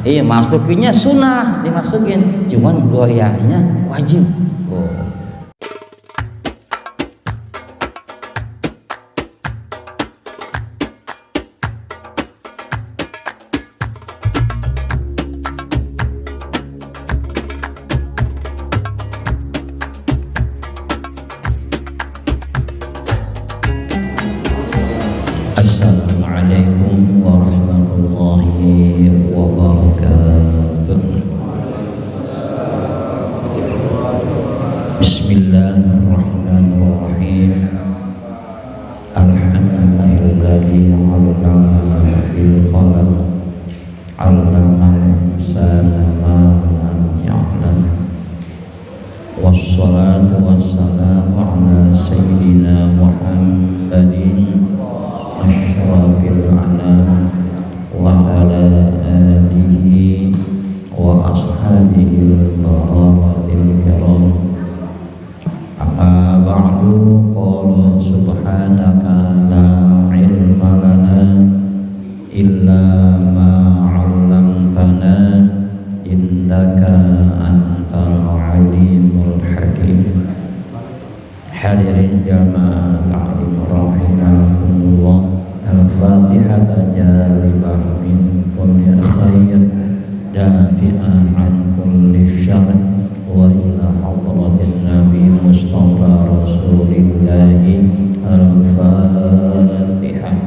Iya, masukinnya sunnah dimasukin, cuman goyahnya wajib. Oh. Assalamualaikum warahmatullahi wabarakatuh. Bismillahirrahmanirrahim. Alhamdulillahilladzi 'allama bil qalam 'allamal insana ma lam ya'lam. Wassalatu wassalamu ala sayyidina Muhammadin asyrafil anam wa ala alihi wa ashabihi al-karawatil kiram. Amma ba'du, qala subhanaka la ilma lana illa ma 'allamtana innaka antal alimul hakim. Hadirin jamaah ta'lim rahimakumullah. Al-Fatihah jalibah min kulli khair dafi'an an kulli syarr wa ila hadratin Nabi Mustafa Rasulillahi. Al-Fatihah.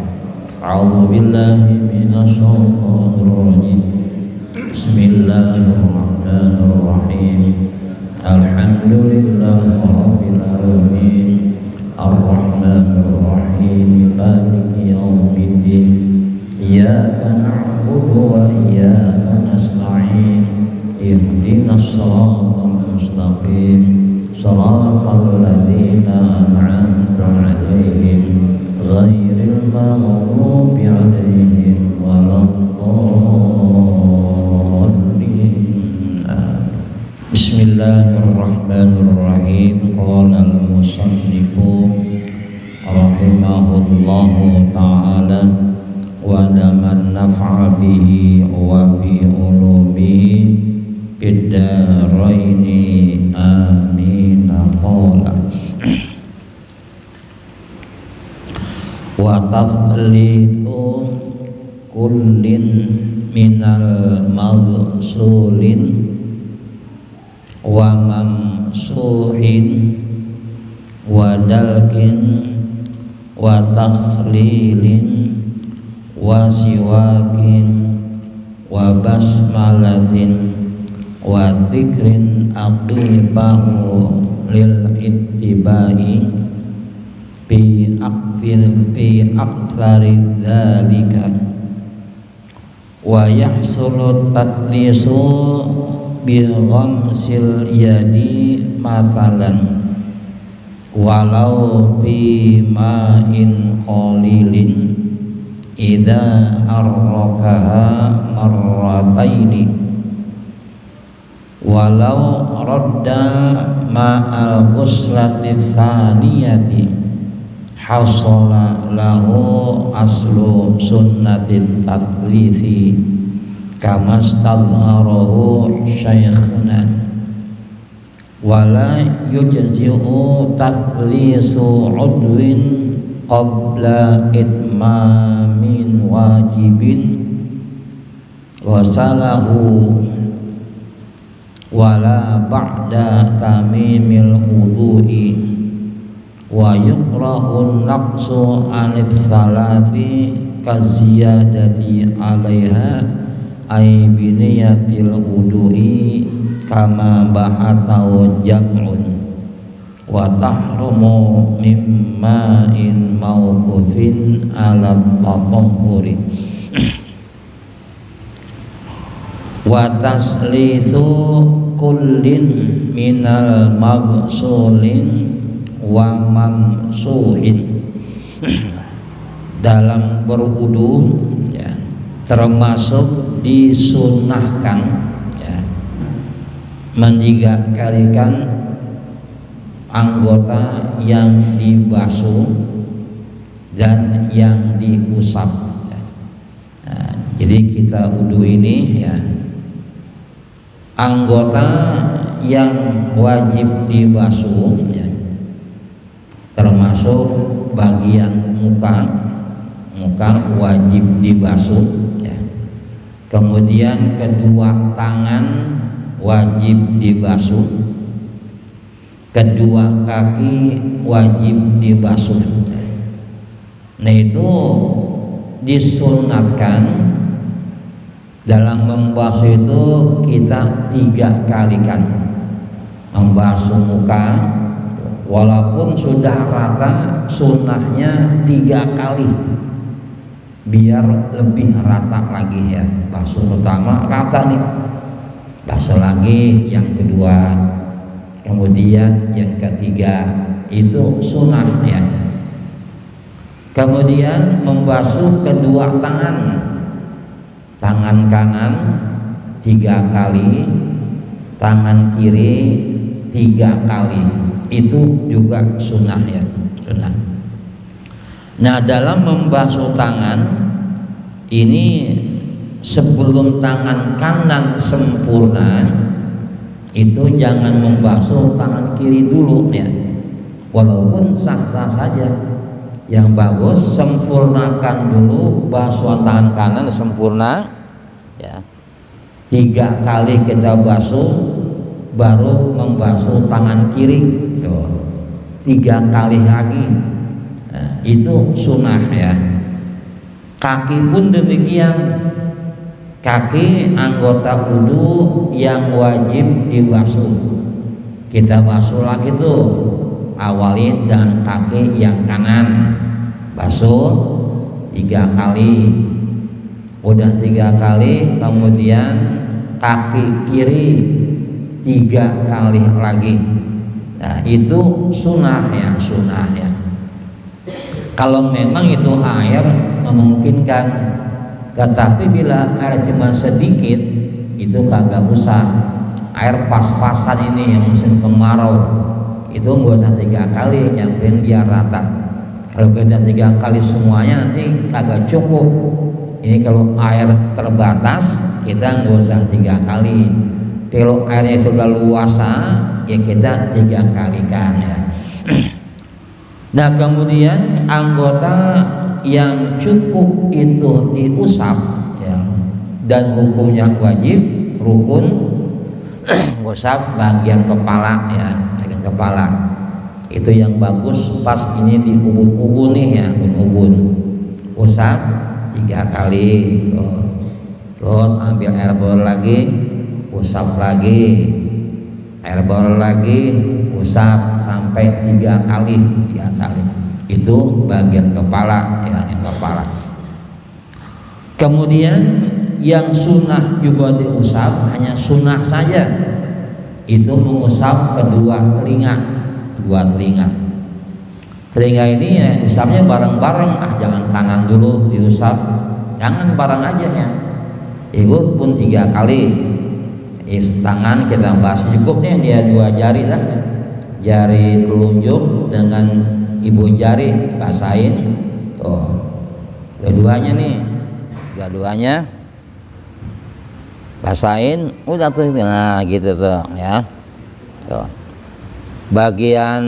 A'udzu billahi minasy syaithanir rajim. Bismillahirrahmanirrahim. Alhamdulillahi rabbil alamin. Ar-Rahmanir Rahim. Maliki yaumiddin. Iyyaka na'budu wa iyyaka nasta'in. Ihdinas siratal mustaqim. Siratal ladzina an'amta 'alaihim ghairil maghdubi 'alaihim waladdallin. Bismillahirrahmanirrahim. Qala al-musannifu rahimahullahu ta'ala wa daman naf'a bihi wa bi ulumi biddaraini amin. Qala wa takhlitu kullin minal maghsulin wa mamsuhin wa dalkin wa takhlilin wa siwakin wa basmalatin wa dzikrin aqibahu lil ittibai bi aktsari dzalika wa yahsulu tatlisu bi ghamsil yadi mathalan walau fi ma'in qalilin idza harrakaha marrataini walau radda ma'al ghuslati tsaniyati hasala lahu aslu sunnatit tathlithi kama stadharahu syaikhna. Wala yujzi'u tathlisu udwin qabla itmamin wajibin wasalahu wala ba'da tamimil wudu'i wa yukrahu naqsu anit salati kaziyadati alaiha ay biniyatil wudu'i kama ba'atau jam'un wa tahrumu mimma in mawqufin ala tatahhuri wa taslithu kullin minal maghsulin wa mamsuhin. Dalam berwudu ya, termasuk disunahkan ya, menjigakalikan anggota yang dibasuh dan yang diusap ya. Nah, jadi kita wudu ini ya anggota yang wajib dibasuh ya, termasuk bagian muka wajib dibasuh ya. Kemudian kedua tangan wajib dibasuh, kedua kaki wajib dibasuh. Nah itu disunatkan dalam membasuh itu kita 3 kali kan membasuh muka, walaupun sudah rata sunnahnya 3 kali biar lebih rata lagi ya. Basuh pertama rata nih, basuh lagi yang kedua, kemudian yang ketiga, itu sunnah ya. Kemudian membasuh kedua tangan, tangan kanan 3 kali, tangan kiri 3 kali, itu juga sunnah ya, sunnah. Nah dalam membasuh tangan ini sebelum tangan kanan sempurna itu jangan membasuh tangan kiri dulu ya, walaupun sah-sah saja. Yang bagus sempurnakan dulu basuhan tangan kanan sempurna ya, 3 kali kita basuh baru membasuh tangan kiri 3 kali lagi. Nah, itu sunnah ya. Kaki pun demikian, kaki anggota wudu yang wajib dibasuh kita basuh lagi tuh, awali dan kaki yang kanan basuh 3 kali, udah 3 kali, kemudian kaki kiri 3 kali lagi. Nah itu sunnah ya, sunnah ya. Kalau memang itu air memungkinkan, tetapi bila air cuma sedikit itu kagak usah. Air pas-pasan ini yang musim kemarau itu nggak usah 3 kali, yang penting biar rata. Kalau kita 3 kali semuanya nanti agak cukup. Ini kalau air terbatas kita nggak usah 3 kali. Kalau airnya itu udah luasa ya kita 3 kali kan ya. Nah kemudian anggota yang cukup itu diusap ya, dan hukumnya wajib rukun, ngusap bagian kepala ya, bagian kepala. Itu yang bagus pas ini di ubun-ubun nih ya, ubun-ubun. Usap 3 kali, terus ambil air bor lagi, usap lagi, air bor lagi, usap sampai 3 kali, 3 kali. Itu bagian kepala ya, yang kepala. Kemudian yang sunnah juga diusap, hanya sunnah saja, itu mengusap kedua telinga. Telinga ini ya usapnya bareng-bareng, jangan kanan dulu diusap, jangan bareng aja ya. Ikut pun 3 kali. Tangan kita bahas cukup nih, dia 2 jari lah ya. Jari telunjuk dengan ibu jari basahin tuh, dua-duanya nih, dua-duanya basahin, udah tuh, nah gitu tuh ya. Tuh. Bagian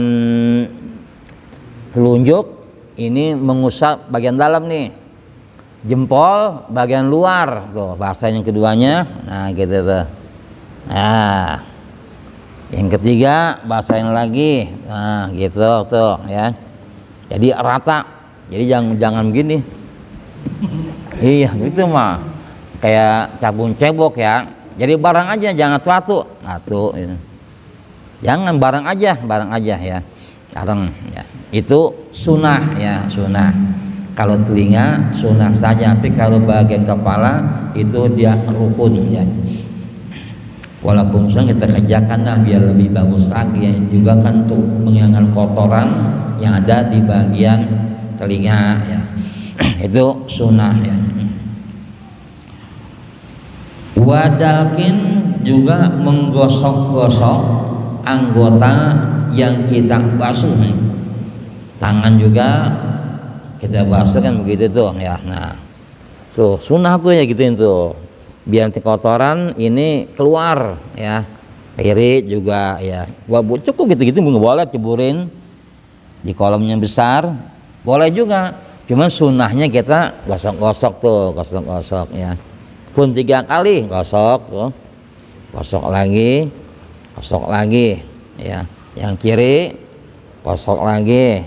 telunjuk ini mengusap bagian dalam nih, jempol bagian luar tuh, basahin yang keduanya, nah gitu tuh. Nah yang ketiga basahin lagi, nah gitu tuh ya. Jadi rata, jadi jangan begini. Iya gitu mah kayak cabun cebok ya. Jadi barang aja, jangan satu ya. Jangan barang aja ya, bareng ya. Itu sunnah ya, sunnah. Kalau telinga sunnah saja, tapi kalau bagian kepala itu dia rukun ya. Walaupun kita kerjakan lah biar lebih bagus lagi ya. Juga kan untuk menghilangkan kotoran yang ada di bagian telinga ya. Itu sunnah ya. Wadalkin juga menggosok-gosok anggota yang kita basuh. Tangan juga kita basuh kan begitu tuh ya. Nah tuh sunnah tuh ya, gituin tuh. biar nanti kotoran ini keluar ya. Kiri juga ya, cukup gitu-gitu nggak boleh ceburin di kolam yang besar, boleh juga, cuman sunnahnya kita gosok-gosok tuh, gosok-gosok ya, pun 3 kali gosok tuh, gosok lagi ya, yang kiri gosok lagi,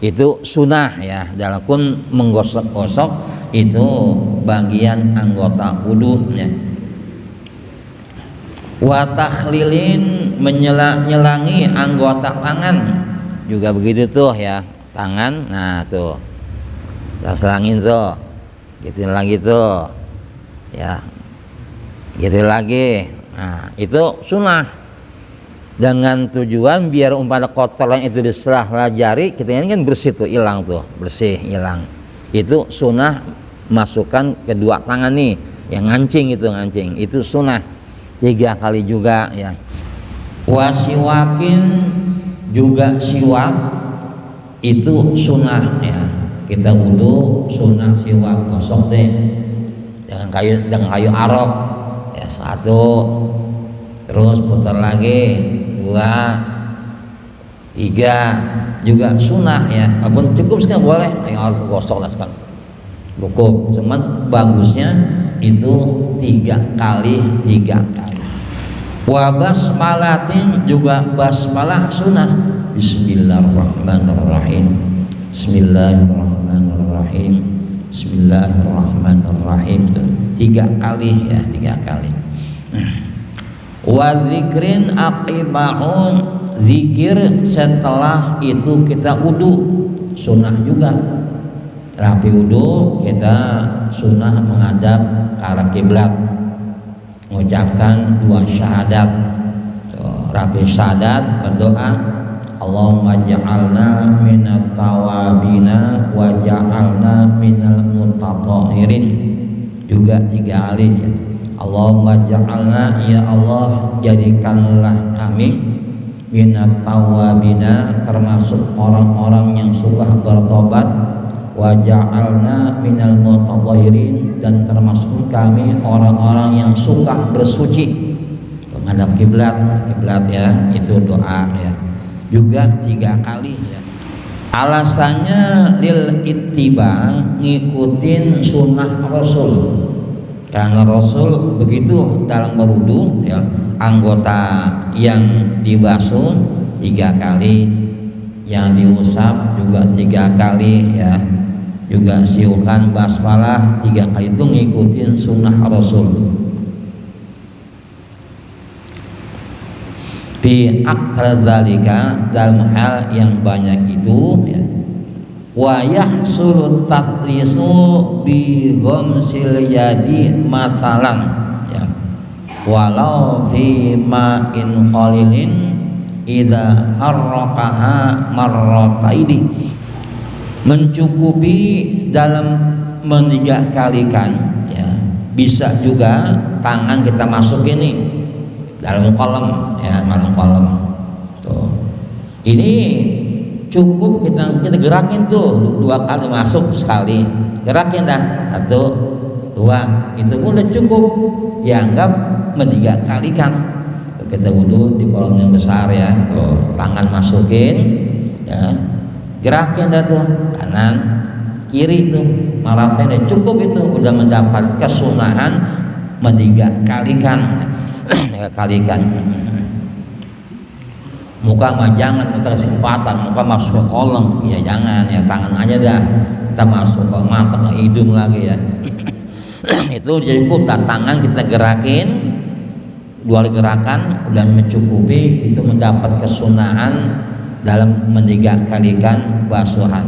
itu sunnah ya. Dalam pun menggosok-gosok itu bagian anggota wudu ya. Wa takhlilin, menyelangi anggota tangan juga begitu tuh ya, tangan, nah tuh kita selangin tuh, gitu lagi tuh ya, gitu lagi, nah itu sunnah, dengan tujuan biar umpama kotoran itu di sela-sela jari kita ini kan bersih tuh, hilang tuh, bersih hilang, itu sunnah. Masukkan kedua tangan nih yang ngancing itu sunnah 3 kali juga ya. Wasiwakin juga siwak itu sunnah ya. Kita wudu sunnah siwak, gosok deh dengan kayu arok ya, 1, terus putar lagi 2, 3 juga sunnah ya. Walaupun cukup sekali boleh yang harus gosok lah sekali cukup, cuman bagusnya itu 3 kali. Wa basmalatin juga basmalah sunnah. Bismillahirrahmanirrahim, Bismillahirrahmanirrahim, Bismillahirrahmanirrahim, 3 kali ya, 3 kali. Wa dzikrin aqiba'un, zikir setelah itu kita wudu sunnah juga. Rapi wudu kita sunnah menghadap ke arah kiblat, mengucapkan 2 syahadat. Rapi syahadat berdoa, Allahumma ja'alna minat tawabina wa ja'alna minal mutatahhirin, juga 3 kali ya. Allahumma ja'alna, ya Allah jadikanlah kami minat tawabina, termasuk orang-orang yang suka bertobat, wa ja'alna minal mutatahhirin, dan termasuk kami orang-orang yang suka bersuci menghadap kiblat ya, itu doa ya, juga 3 kali ya. Alasannya lil ittiba, ngikutin sunnah Rasul, karena Rasul begitu dalam berwudu ya, anggota yang dibasuh 3 kali, yang diusap juga 3 kali ya, juga siukan basmalah 3 kali, itu ngikutin sunnah Rasul. Fi akrzalika, dalam hal yang banyak itu ya. Wa yahsulu tathlisu bi ghamsil yadi masalan ya, walau fi ma'in qalilin idza harrakaha marrataini, mencukupi dalam men3 kalikan ya. Bisa juga tangan kita masukin nih dalam kolam ya, dalam kolam tuh, ini cukup kita gerakin tuh 2 kali masuk, sekali gerakin dah 1, 2, itu pun udah cukup, dianggap men3 kalikan. Kita wudu di kolam yang besar ya, tuh, tangan masukin ya, gerakin dah tuh kanan kiri tuh maratonnya cukup, itu udah mendapat kesunahan men3 kalikan. Kalikan muka mah jangan, kita kesempatan muka masuk ke kolam ya jangan ya, tangan aja dah kita masuk ke mata, ke hidung lagi ya. Itu cukup dah, tangan kita gerakin 2 kali gerakan udah mencukupi, itu mendapat kesunahan dalam men3 kalikan basuhan.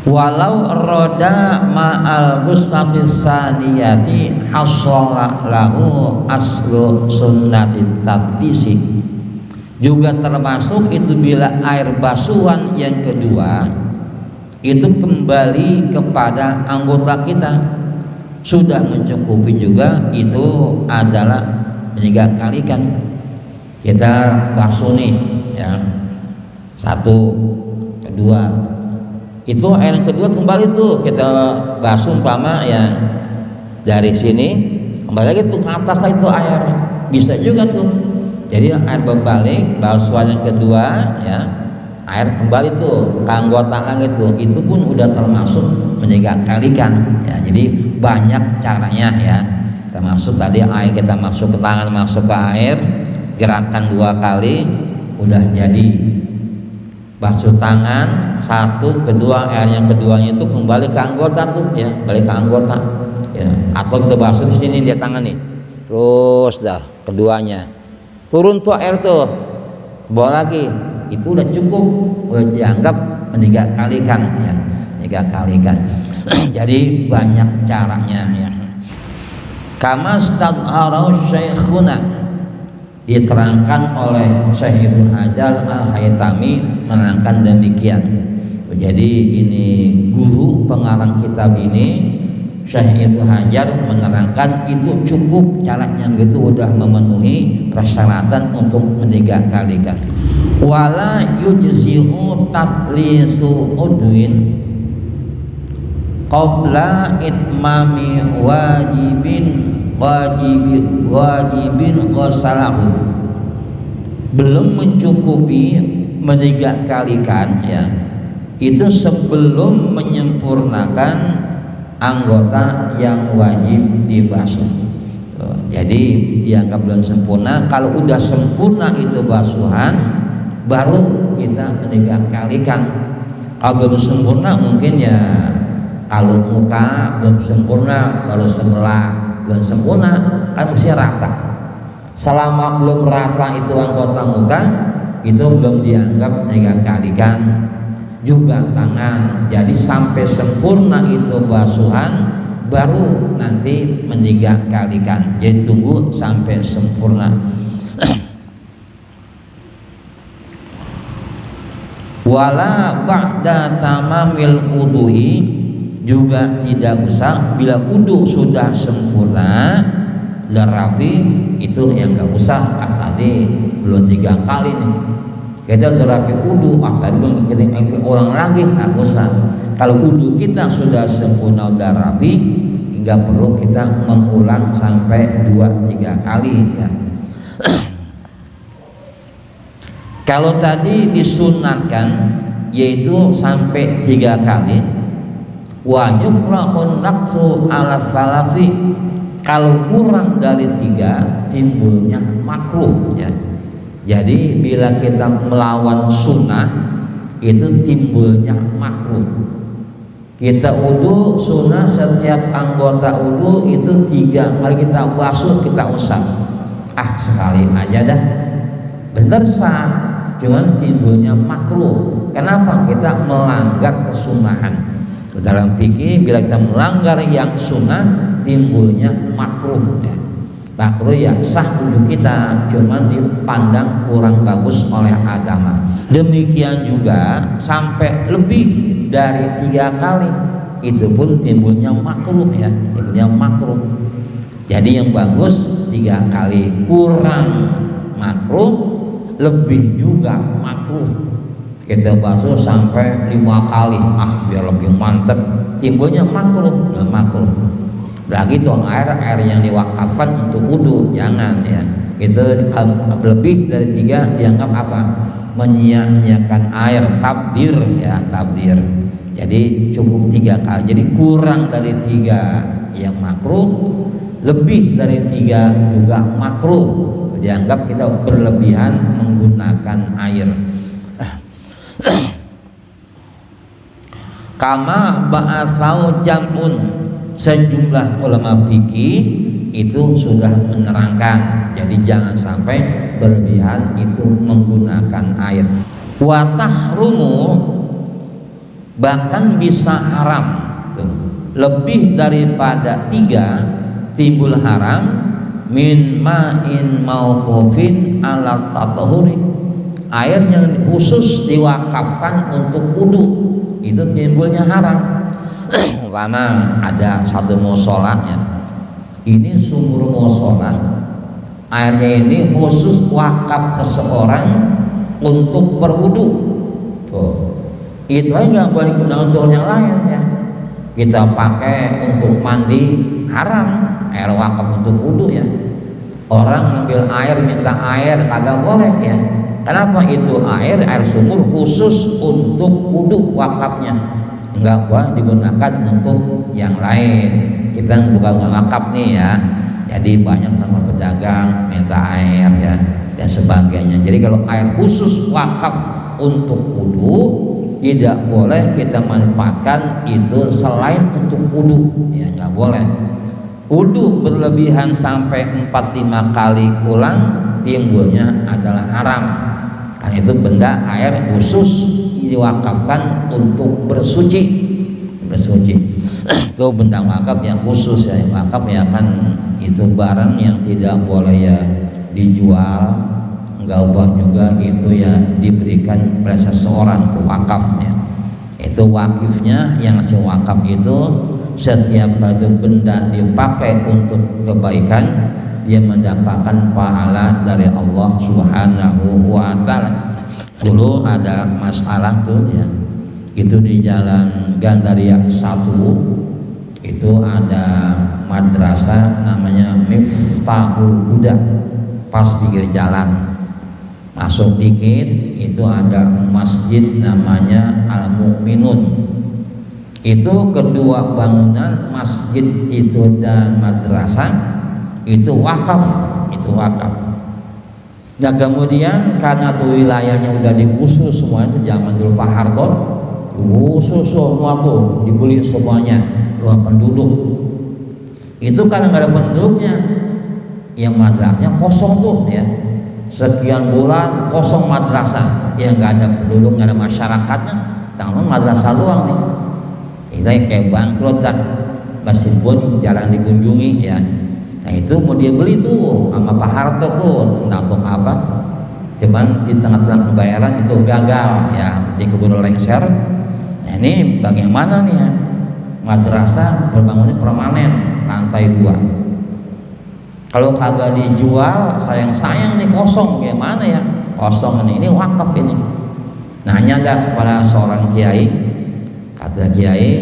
Walau roda ma'al gustatis saniyati hasala lahu aslu sunnati tafdisi, juga termasuk itu bila air basuhan yang kedua itu kembali kepada anggota kita sudah mencukupi juga, itu adalah 3 kalikan. Kita basuh nih ya, 1, 2, itu air yang kedua kembali tuh kita basuh umpama ya dari sini kembali lagi tuh ke atas lagi tuh air, bisa juga tuh. Jadi air berbalik, basuhan yang kedua ya, air kembali tuh ke anggota lagi tuh, itu pun udah termasuk menjaga kalikan ya. Jadi banyak caranya ya, termasuk tadi air kita masuk ke tangan, masuk ke air, gerakan 2 kali udah jadi basuh tangan, 1, kedua air yang keduanya itu kembali ke anggota tuh ya, balik ke anggota ya. Atau kita basuh di sini dia tangan nih, terus dah keduanya turun tuh air tuh, bawa lagi, itu udah cukup, udah dianggap meninggal kalikan ya, meninggal kalikan. Jadi banyak caranya ya. Kama stadharau syekhuna, diterangkan oleh Syekh Ibnu Hajar Al-Haytami menerangkan demikian. Jadi ini guru pengarang kitab ini, Syekh Ibnu Hajar menerangkan itu cukup caranya, gitu udah memenuhi persyaratan untuk menegakkan. Wala yujzi'u taslisu udwin qabla itmami wajibin qasalahu. Belum mencukupi menegakkan ya, itu sebelum menyempurnakan anggota yang wajib dibasuh. Jadi dianggap belum sempurna. Kalau udah sempurna itu basuhan, baru kita menegakkan. Kalau belum sempurna mungkin ya, kalau muka belum sempurna, baru sebelah belum sempurna, kan mesti rata. Selama belum rata itu anggota muka, itu belum dianggap menegakkan. Juga tangan, jadi sampai sempurna itu basuhan baru nanti menegakkan. Jadi tunggu sampai sempurna. Wala ba'da tamamil udhu'i, juga tidak usah bila udhu sudah sempurna dan rapi, itu yang nggak usah. Tadi belum 3 kali nih, kita udah rapi udhu, tadi belum kita ulang lagi, nggak usah. Kalau udhu kita sudah sempurna, udah rapi, nggak perlu kita mengulang sampai 2-3 kali ya. Kalau tadi disunatkan yaitu sampai 3 kali, wa yukrahun naqsu ala salasi, kalau kurang dari 3 timbulnya makruh ya. Jadi bila kita melawan sunnah itu timbulnya makruh. Kita wudu sunnah, setiap anggota wudu itu 3 kali kita basuh, kita usap. Sekali aja dah, bener sah, cuman timbulnya makruh. Kenapa? Kita melanggar kesunahan. Dalam fikih bila kita melanggar yang sunnah timbulnya makruh ya. Makruh ya, sah wudu kita, cuman dipandang kurang bagus oleh agama. Demikian juga sampai lebih dari 3 kali itu pun timbulnya makruh ya, timbulnya makruh. Jadi yang bagus 3 kali, kurang makruh, lebih juga makruh. Kita basuh sampai 5 kali, biar lebih mantep, timbulnya makruh, makruh. Lagi tuh air yang diwakafkan untuk wudu, jangan ya. Itu lebih dari 3 dianggap apa? Menyia-nyiakan air, tabdir ya, tabdir. Jadi cukup 3 kali. Jadi kurang dari 3 yang makruh, lebih dari 3 juga makruh. Dianggap kita berlebihan menggunakan air. Kama ba'atsau jam'un, sejumlah ulama fikih itu sudah menerangkan. Jadi jangan sampai berlebihan itu menggunakan air. Wa tahrumu, bahkan bisa haram tuh, lebih daripada 3 timbul haram, min ma'in mauqufin ala tatahuri, air yang khusus diwakafkan untuk wudu itu timbulnya haram. Karena ada satu musolatnya, ini sumur musolat, airnya ini khusus wakaf seseorang untuk berwudu. Itu aja nggak boleh guna untuk yang lain ya. Kita pakai untuk mandi haram air wakaf untuk wudu ya. Orang ngambil air minta air kagak boleh ya. Kenapa? Itu air sumur khusus untuk wudu wakafnya, enggak boleh digunakan untuk yang lain. Kita bukan wakaf nih ya. Jadi banyak sama pedagang minta air ya dan sebagainya. Jadi kalau air khusus wakaf untuk wudu tidak boleh kita manfaatkan itu selain untuk wudu ya, nggak boleh. Wudu berlebihan sampai 4-5 kali ulang timbulnya adalah haram. Karena itu benda air khusus diwakafkan untuk bersuci. Itu benda wakaf yang khusus ya. Wakaf ya kan itu barang yang tidak boleh ya dijual, enggak boleh juga itu ya diberikan pada seseorang, itu wakafnya. Itu wakifnya yang si wakaf itu setiap kali benda dipakai untuk kebaikan dia mendapatkan pahala dari Allah Subhanahu wa taala. Dulu ada masalah tuh ya. Itu di Jalan Gandaria 1 itu ada madrasah namanya Miftahul Huda, pas pinggir jalan. Masuk dikit itu ada masjid namanya Al Mukminun. Itu kedua bangunan masjid itu dan madrasah itu wakaf, Nah kemudian karena tuh wilayahnya udah digusur semua, itu zaman dulu Pak Harto, gusur semua tuh, dibeli semuanya ruang penduduk. Itu karena nggak ada penduduknya, yang madrasahnya kosong tuh ya. Sekian bulan kosong madrasah, ya nggak ada penduduk, nggak ada masyarakatnya, tangan madrasah doang nih. Kita kayak bangkrut kan, masjid pun jarang dikunjungi ya. Nah itu mau dia beli tuh sama Pak Harto tuh, entah untuk apa. Cuman di tengah-tengah pembayaran itu gagal ya, dikeburu lengser. Nah ini bagaimana nih ya? Madrasah berbangunnya permanen, lantai 2. Kalau kagak dijual, sayang nih kosong, gimana ya? Kosong ini wakaf ini. Nanya dah kepada seorang kiai, kata kiai,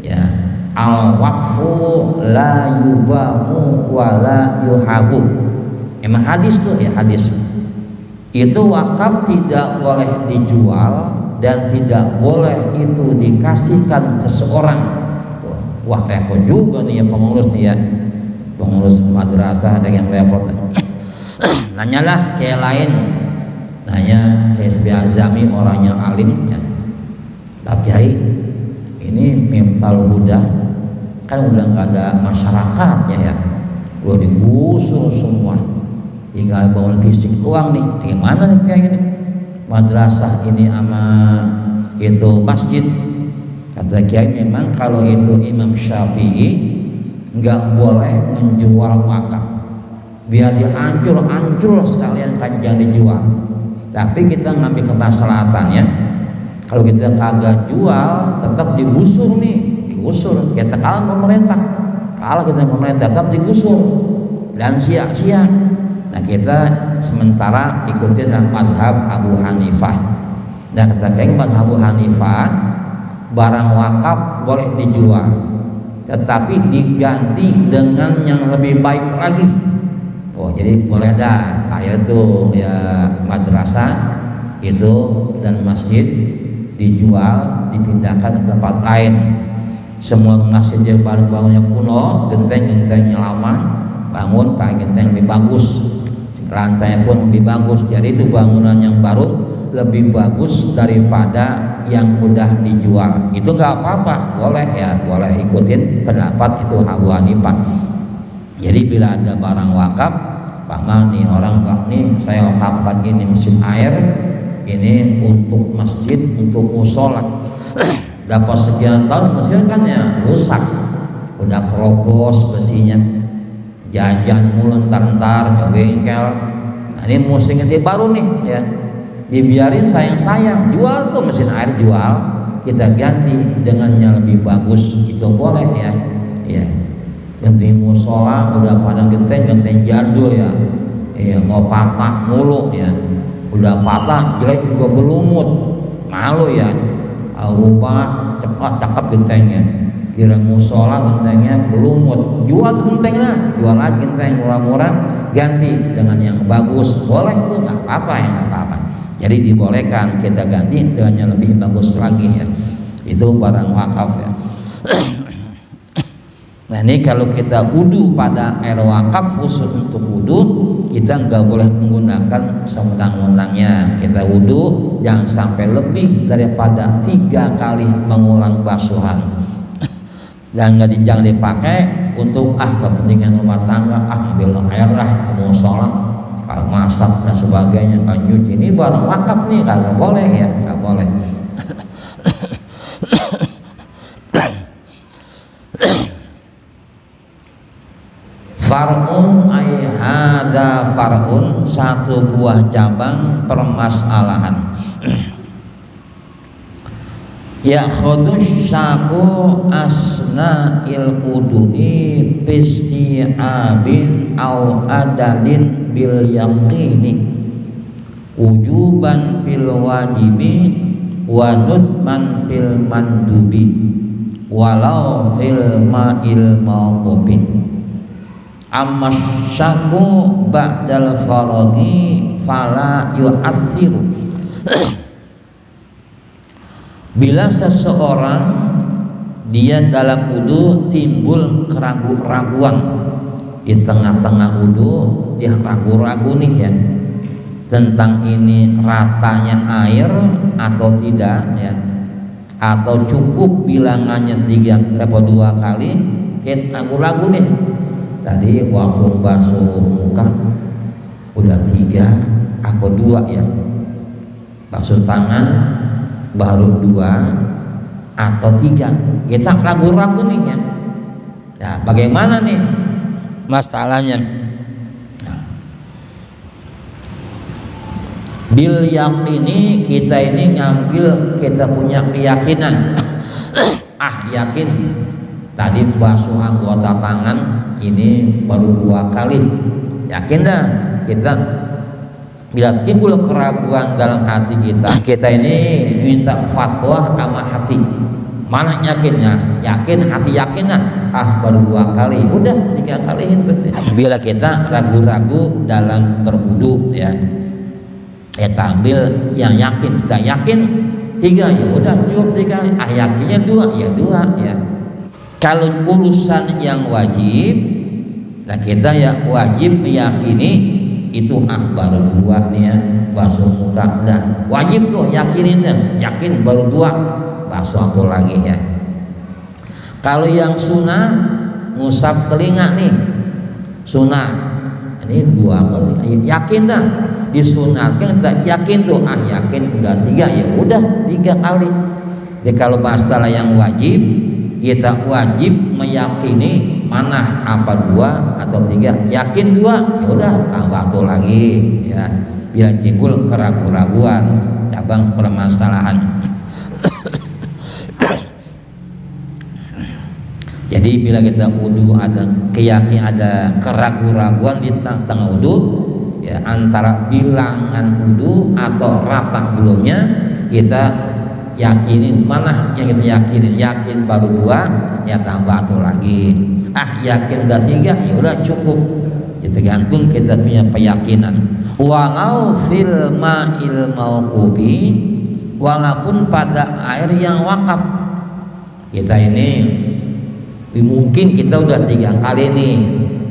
ya al waqfu la yubamu wa la yuhabu. Emang hadis tuh ya, hadis. Itu wakaf tidak boleh dijual dan tidak boleh itu dikasihkan seseorang. Wah repot juga nih ya pengurus nih ya, pengurus madrasah ada yang repot. Nanyalah kayak lain, nanya kayak Sbi Azami orang yang alim ya, Pak Kiai ini Miftahul Huda kan udah nggak ada masyarakatnya ya, udah digusur semua, tinggal bangun fisik doang nih. Bagaimana nih kayak gini? Madrasah ini sama itu masjid. Kata Kiai memang kalau itu Imam Syafi'i nggak boleh menjual wakaf, biar dia hancur sekalian kan jangan dijual. Tapi kita ngambil kemaslahatannya, kalau kita kagak jual tetap digusur kita kalah kita pemerintah tetap digusur dan sia-sia. Nah kita sementara ikutin madhab Abu Hanifah. Nah kata Kiai madhab Abu Hanifah barang wakaf boleh dijual, tetapi diganti dengan yang lebih baik lagi. Oh jadi boleh dah kayak itu ya madrasah itu dan masjid dijual, dipindahkan ke tempat lain. Semua masjid yang baru bangunnya kuno, genteng-gentengnya lama, bangun pakai genteng lebih bagus, lantainya pun lebih bagus. Jadi itu bangunan yang baru lebih bagus daripada yang udah dijual. Itu nggak apa-apa, boleh ya, boleh ikutin pendapat itu Abu Hanifah. Jadi bila ada barang wakaf, paman nih orang nih saya wakafkan ini mesin air, ini untuk masjid, untuk musola. Dapat sekian tahun mesin kan ya rusak, udah keropos besinya, jajan mulu ntar ke bengkel. Nah ini musim ganti baru nih ya, dibiarin sayang jual tuh mesin air, jual, kita ganti dengan yang lebih bagus, itu boleh ya. Ya ganti musola udah pada genteng jadul ya, mau patah mulu ya, udah patah jelek juga berlumut, malu ya. Rumah cepat cakep gentengnya, kira musola gentengnya belumut, jual tuh gentengnya, jual aja genteng murah-murah, ganti dengan yang bagus, boleh tuh, nggak apa-apa ya, nggak apa-apa. Jadi dibolehkan kita ganti dengan yang lebih bagus lagi ya, itu barang wakaf ya. Nah ini kalau kita wudu pada air wakaf khusus untuk wudu, kita nggak boleh menggunakan sewenang-wenangnya. Kita wudu jangan sampai lebih daripada 3 kali mengulang basuhan. Dan jangan dipakai untuk kepentingan rumah tangga, ambil air mau sholat, kalau masak dan sebagainya, kalau nyuci. Ini barang wakaf nih, kagak boleh ya, nggak boleh. Far'un ay hada far'un, satu buah cabang permasalahan. Ya khudus saku asna il wudu'i pisti'abin au adalin bil yaqini wujuban fil wajibi wa nutman fil mandubi walau fil ma'il mawqubin. Amma syaku ba'dal faradi fala yu'athiru. Bila seseorang dia dalam wudu timbul keraguan di tengah-tengah wudu, dia ragu-ragu nih ya tentang ini ratanya air atau tidak ya, atau cukup bilangannya 3 atau 2 kali, kita ragu-ragu nih. Tadi waktu basuh muka udah 3 apa 2 ya, basuh tangan baru 2 atau 3, kita ragu-ragu nih ya. Nah, bagaimana nih masalahnya? Bil yaqini, kita ini ngambil, kita punya keyakinan. Yakin tadi basuh anggota tangan ini baru 2 kali, yakin dah kita. Bila timbul keraguan dalam hati kita ini minta fatwa sama hati, mana yakinnya? Yakin, hati yakin baru 2 kali, udah 3 kali itu. Bila kita ragu-ragu dalam berwudu ya, kita ambil yang yakin. Kita yakin 3, ya udah cukup 3 kali. Yakinnya 2, ya 2 ya. Kalau urusan yang wajib, nah kita ya wajib meyakini itu baru 2 nih ya, basuh muka dah wajib tuh, yakinin dah, yakin baru 2, basuh satu lagi ya. Kalau yang sunnah ngusap telinga nih, sunnah ini 2 kali, yakin dah disunatkan, kita yakin tuh, yakin udah 3, ya udah 3 kali. Jadi kalau masalah yang wajib, kita wajib meyakini mana, apa 2 atau 3, yakin 2, ya udah satu lagi ya. Bila timbul keraguan cabang permasalahan. Jadi bila kita wudu ada keyakinan, ada keraguan di tengah wudu ya, antara bilangan wudu atau rata belumnya, kita yakinin mana yang kita yakinin. Yakin baru 2, ya tambah satu lagi. Yakin udah 3, ya udah cukup. Itu tergantung kita punya keyakinan. Walau fil ma'il mauqubi, walaupun pada air yang wakaf. Kita ini mungkin kita udah 3 kali nih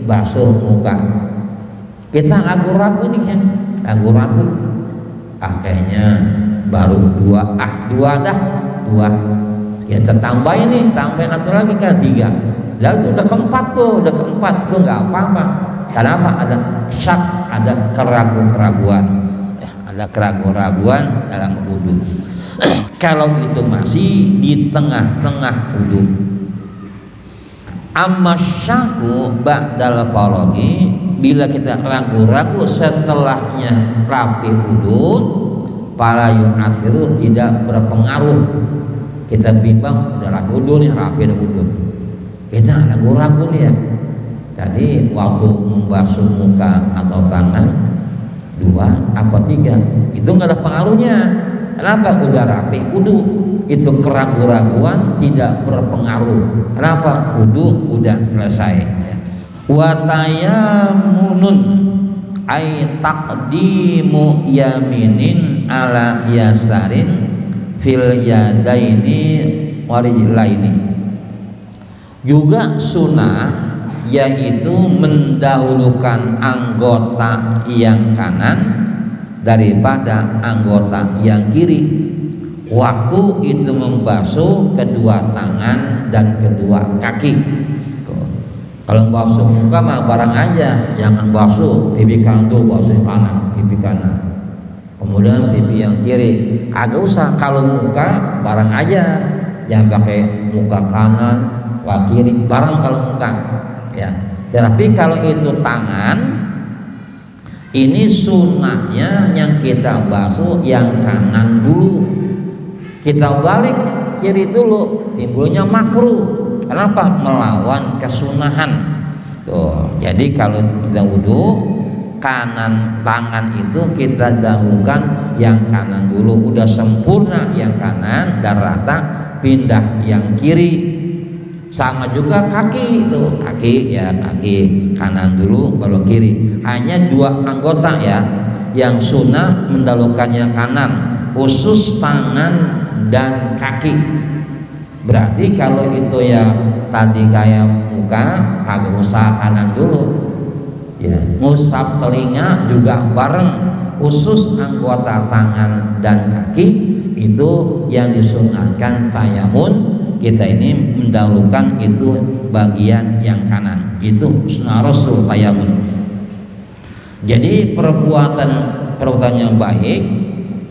basuh muka, kita ragu-ragu nih kan, ragu-ragu. Kayaknya baru 2, 2 dah 2, ya tambah ini, tambahin satu lagi kan 3. Lalu itu udah keempat itu nggak apa-apa. Kenapa? Ada syak, ada keraguan ya, ada keraguan dalam wudu. Kalau itu masih di tengah-tengah wudu. Amma syaku ba'dal faraghi, bila kita ragu-ragu setelahnya rapi wudu, para yu'athiru, tidak berpengaruh. Kita bimbang udah rapi wudu nih, rapi wudu, kita ragu-ragu nih ya. Tadi waktu membasuh muka atau tangan 2 apa 3, itu nggak ada pengaruhnya. Kenapa? Udah rapi wudu. itu keraguan-raguan tidak berpengaruh. Kenapa? Wudu udah selesai ya. Wa tayamunun ay taqdimu yaminin ala yasarin fil yadaini warijlaini. Juga sunnah yaitu mendahulukan anggota yang kanan daripada anggota yang kiri waktu itu membasuh kedua tangan dan kedua kaki. Kalau basuh muka mah barang aja, jangan basuh pipi kanan dulu, basuh kanan, pipi kanan. Kemudian pipi yang kiri, agak usah. Kalau muka barang aja, jangan pakai muka kanan, muka kiri, barang kalau muka. Ya, tapi kalau itu tangan, ini sunnahnya yang kita basuh yang kanan dulu, kita balik kiri dulu, timbulnya makruh. Kenapa? Melawan kesunahan. Tuh, jadi kalau kita wudhu, kanan tangan itu kita dahulukan yang kanan dulu, udah sempurna yang kanan dan rata, pindah yang kiri. Sama juga kaki itu, kaki ya, kaki kanan dulu baru kiri. Hanya dua anggota ya yang sunnah mendahulukan yang kanan, khusus tangan dan kaki. Berarti kalau itu ya tadi kayak muka, kagak usah kanan dulu ya, ngusap telinga juga bareng, khusus anggota tangan dan kaki itu yang disunahkan tayamun. Kita ini mendahulukan itu bagian yang kanan, itu sunnah Rasul tayamun. Jadi perbuatan yang baik,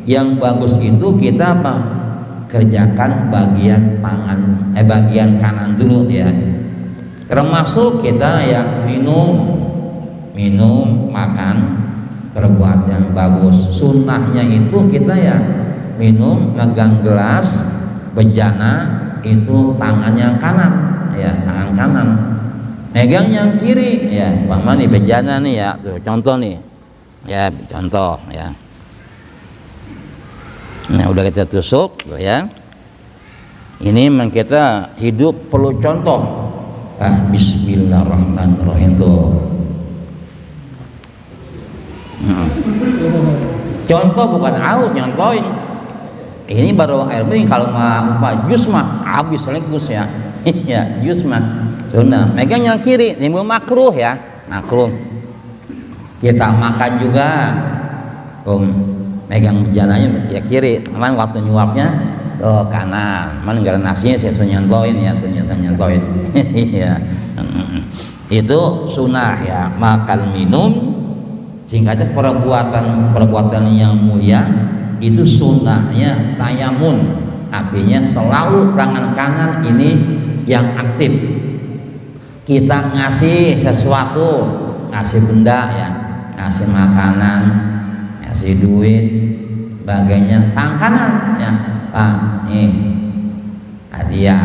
yang bagus itu kita apa? Kerjakan bagian tangan, bagian kanan dulu ya. Termasuk kita ya minum, makan, perbuatan yang bagus. Sunnahnya itu kita ya minum, megang gelas, bejana itu tangan yang kanan ya, tangan kanan. Megang yang kiri ya, paman nih bejana nih ya, tuh contoh nih ya, contoh ya. Nah udah kita tusuk tuh ya. Ini memang kita hidup perlu contoh. Bismillahirrahmanirrahim tuh. Contoh bukan aus, nyontohin. Ini baru air bening. Kalau mah jus mah habis legus ya. Ya jus mah sunnah. Megang yang kiri, ini makruh ya, makruh. Kita makan juga megang bejananya ya kiri, cuman waktu nyuapnya tuh kanan. Man gara nasinya saya nyantoin ya, saya nyantoin. Iya. Itu sunnah ya, makan minum singkatnya perbuatan yang mulia itu sunnahnya tayamun. Artinya selalu tangan kanan ini yang aktif. Kita ngasih sesuatu, ngasih benda ya, ngasih makanan, ngasih duit, bagainya tangan kanan ya. Pak, nih hadiah.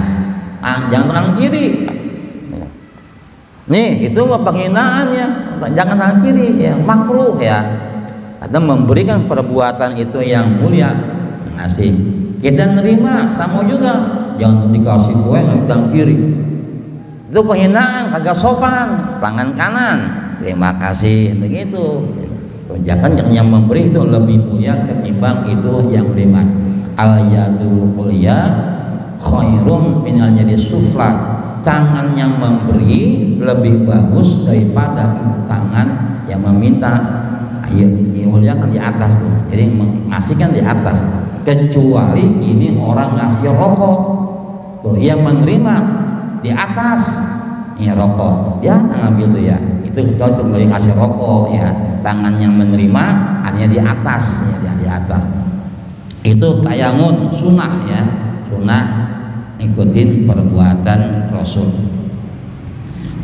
Jangan tangan kiri. Nih itu penghinaan ya, jangan tangan kiri ya, makruh ya. Atau memberikan perbuatan itu yang mulia, ngasih. Kita nerima sama juga, jangan dikasih kue tangan kiri. Itu penghinaan, kagak sopan, tangan kanan. Terima kasih begitu. Jangan yang memberi itu lebih mulia ketimbang itu yang menerima. Al yadul ulya khairum minal yadi sufla. Tangan yang memberi lebih bagus daripada tangan yang meminta. Ayo, ulya kan di atas tuh. Jadi ngasih kan di atas. Kecuali ini orang ngasih rokok, tuh, yang menerima di atas, ini rokok, ya ambil tuh ya. Itu kecuali beli ngasih rokok ya. Tangan yang menerima hanya di atas, ya, di atas. Itu tayamun sunnah ya, sunnah ikutin perbuatan Rasul.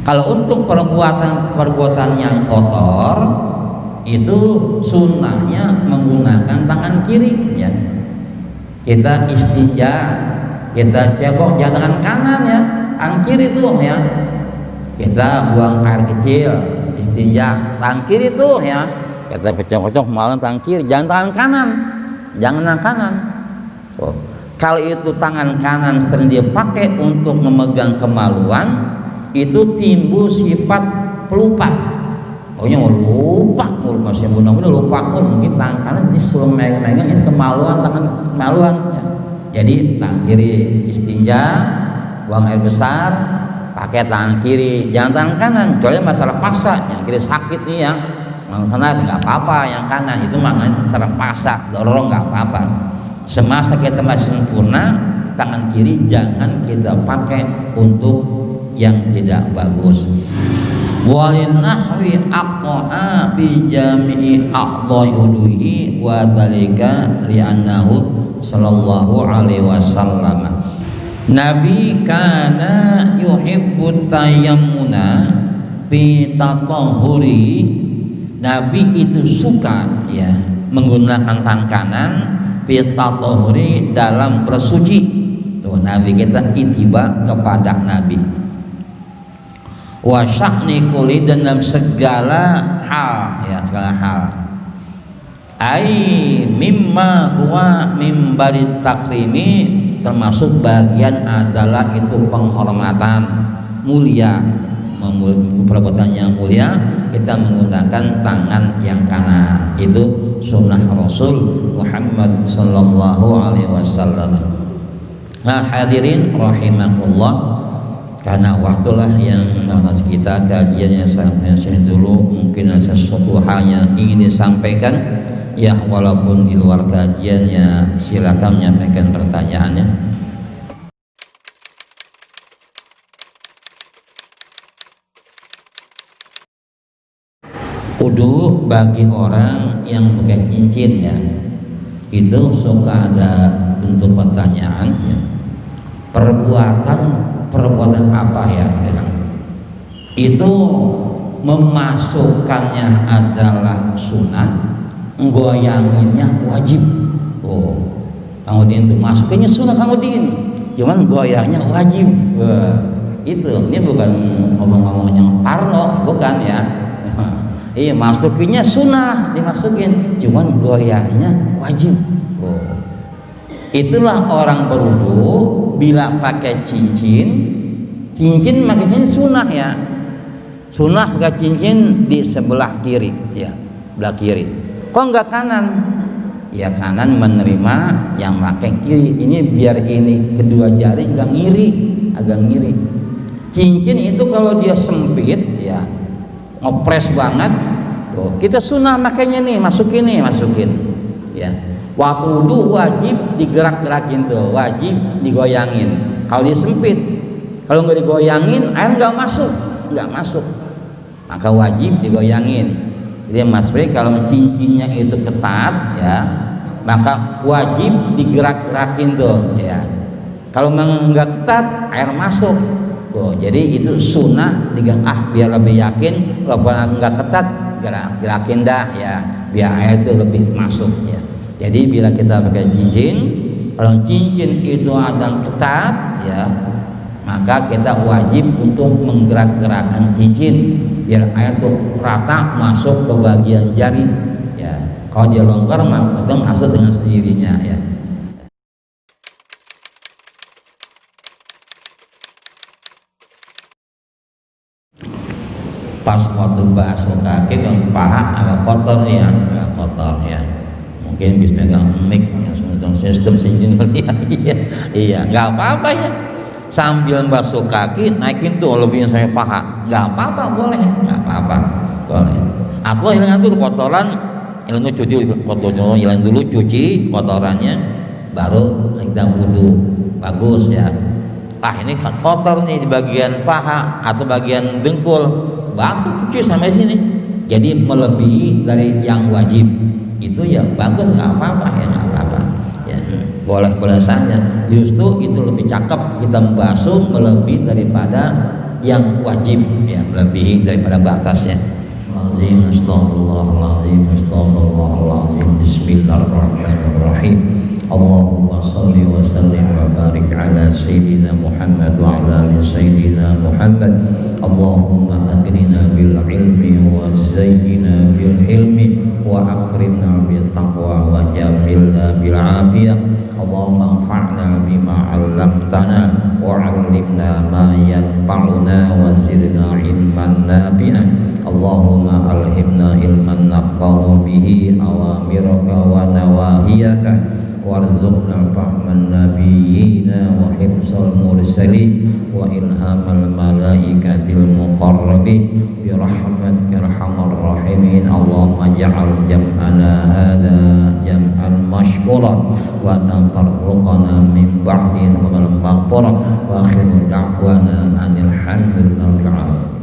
Kalau untuk perbuatan yang kotor itu sunnahnya menggunakan tangan kiri ya. Kita istinja, kita cebok jangan tangan kanan ya, tangan kiri tuh ya. Kita buang air kecil, istinja tangan kiri tuh ya. Kita kocok-kocok malam tangan kiri, jangan tangan kanan, jangan tangan kanan. Tuh. Kalau itu tangan kanan sering dia pakai untuk memegang kemaluan, itu timbul sifat pelupa. Pokoknya mau lupa, masih mudah-mudahan lupa, mungkin tangan kanan ini suruh megang ini kemaluan, tangan kemaluan. Ya. Jadi tangan kiri istinja, buang air besar, pakai tangan kiri, jangan tangan kanan. Kecuali terpaksa, yang kiri sakit nih ya, yang kanan nggak apa-apa, yang kanan itu maknanya terpaksa, dorong nggak apa-apa. Semasa kita masih sempurna, tangan kiri jangan kita pakai untuk yang tidak bagus. Walinahwi aqta'a bi jami'i a'dha'i uduhi wa dzalika li'annahu sallallahu alaihi wasallam. Nabi kana yuhibbu tayammuna fi tatahhuri. Nabi itu suka ya menggunakan tangan kanan fi tatahhuri dalam bersuci. Tuh Nabi kita ittiba kepada Nabi. Wa sya'ni kulli dalam segala hal ya segala hal. Ai mimma huwa mimbari takrimi, termasuk bagian adalah itu penghormatan mulia, perbuatan yang mulia kita menggunakan tangan yang kanan. Itu sunnah Rasul Muhammad sallallahu alaihi wasallam. Nah hadirin rahimakumullah, karena waktulah yang kita kajiannya sampai sini dulu, mungkin ada sesuatu hal yang ingin disampaikan ya, walaupun di luar kajiannya silakan menyampaikan pertanyaannya. Wudu bagi orang yang pakai cincin ya, itu suka ada bentuk pertanyaan ya. Perbuatan apa ya? Itu memasukkannya adalah sunnah, goyanginnya wajib. Oh, Kang Udin itu masukinnya sunnah Kang Udin, cuman goyangnya wajib. Wah, itu ini bukan ngomong-ngomong yang parno, bukan ya. Iya, masukinnya sunnah dimasukin, cuman goyangnya wajib. Oh. Itulah orang berwudu bila pakai cincin makanya sunnah ya. Sunnah pakai cincin di sebelah kiri ya, sebelah kiri. Kok enggak kanan? Ya kanan menerima yang pakai kiri. Ini biar ini kedua jari agak ngiri. Cincin itu kalau dia sempit ya, ngepres banget. Tuh, kita sunnah makanya nih, masukin ya. Waktu wudu wajib digerak-gerakin tuh, wajib digoyangin. Kalau dia sempit, kalau nggak digoyangin air nggak masuk, maka wajib digoyangin. Jadi Mas Bri, kalau cincinnya itu ketat ya, maka wajib digerak-gerakin tuh ya. Kalau nggak ketat air masuk tuh, jadi itu sunnah biar lebih yakin. Kalau nggak ketat gerakin dah ya, biar air itu lebih masuk ya. Jadi bila kita pakai cincin, kalau cincin itu ada ketat ya, maka kita wajib untuk menggerak-gerakkan cincin biar air itu rata masuk ke bagian jari ya. Kalau dia longgar maka masuk dengan sendirinya ya. Pas waktu basuh kaki yang paha agak kotor ya, mungkin bisa megang mic yang sistem cincin iya nggak apa-apa ya, sambil basuh kaki naikin tuh lebihin saya paha, nggak apa-apa, boleh. Atau hilangin tuh kotoran, hilangin dulu cuci kotorannya, baru kita wudu, bagus ya. Ini kotor nih di bagian paha atau bagian dengkul, basuh cuci sampai sini, jadi melebihi dari yang wajib. Itu ya bagus, nggak apa-apa ya, boleh saja. Justru itu lebih cakep kita membasuh melebihi daripada yang wajib ya, melebihi daripada batasnya. Astagfirullahaladzim. Bismillahirrahmanirrahim. Allahumma salli wa sallim wa barik ala sayyidina Muhammad wa ala ali sayyidina Muhammad. Allahumma agrina bil ilmi wa zayyina bil hilmi wa akrimna bil taqwa wa jamilna bil afiyah. Allahumma anfa'na ni'matana wa 'allimna ma yanfa'una wa zidna ilman nafi'an. Allahumma alhimna ilman nafqahu bihi awamiraka wa nawahiyaka warzuqna fahman nabiyyina wa hifzal mursalin wa ilhamal malaikatil muqarrabin bi rahmatika arhamar rahimin. Allahumma ja'al jam'ana hadza jam'an mashkura wa tafarruqana min ba'di sabaqal maghfirah wa akhiru da'wana anil hamdulillahi rabbil alamin.